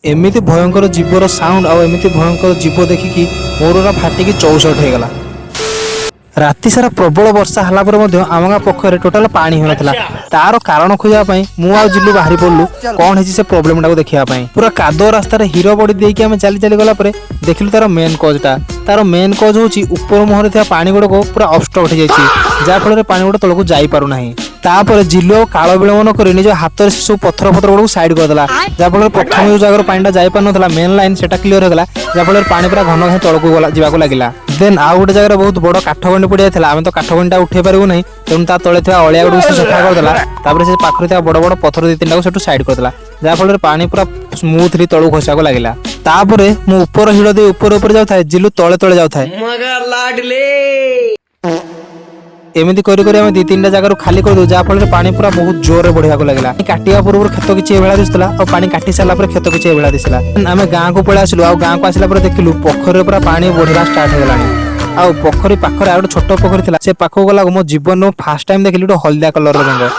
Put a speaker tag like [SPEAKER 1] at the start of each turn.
[SPEAKER 1] एमिति भयंकर जीवर साउंड आउ एमिति भयंकर जीव देखिकी मोर फाटिकी 64 होगला। राति सारा प्रबल वर्षा हला पर मध्य आम गाँ पोखर टोटाल पानी हो नथिला। तार कारण खोजापी मु आ जिलु बाहरी पड़लु कौन है से प्रॉब्लम टाको देखापी। पूरा कादो रास्तार हीरो बड़ी देकी आम चली चली गला देखिलु तार मेन कजटा। तार मेन कज होची ऊपर मुहर थिया पानी गुड़क पूरा ऑब्स्ट्रक्ट हो जाइए जहाँ फल पानी गुड़ा तलक जाई पारु नाही। तापर जिलु काल विलंब न निज हाथ से सब पथर फथर गुड़ साइड करदेला जहाँ फल प्रथम जो जगह पानी जाई पार नथला मेन लाइन सेटा क्लियर होगला जहाँ फल पानी पूरा घन घन तलक जावाक लगिला। देन आउ गोटे जगह बहुत बड़ काठगंडी पड़ जाता आम तो काठगंडा उठे पारू ना तेणु ता तले अलिया गुड़ से सफा करदेला से पाखे बड़ बड़ पथर 2-3 को साइड करदेला जहाँ फल पानी पूरा स्मूथली तलू खसाक लगिला। तापरे मु ऊपर हिड़ दे ऊपर जाऊे जिलु तले तले जाऊे एमती करी आम 2-3 जगह खाली कर जहाँ फल पानी पूरा बहुत जोर बढ़िया लगे। काटिया पूर्व खेत किसी दिशा और पानी काटी सारापर खेत किसी दिशा आम गाँव को पलि आसलु गाँव को आसला देखिलु पोखर पूरा पानी बढ़िया स्टार्ट होगा। आ पोखरी पाखे आ गोटे छोट पोखरी से पाखक गला मो जीवन फास्ट टाइम देखिली हलदिया कलर रंग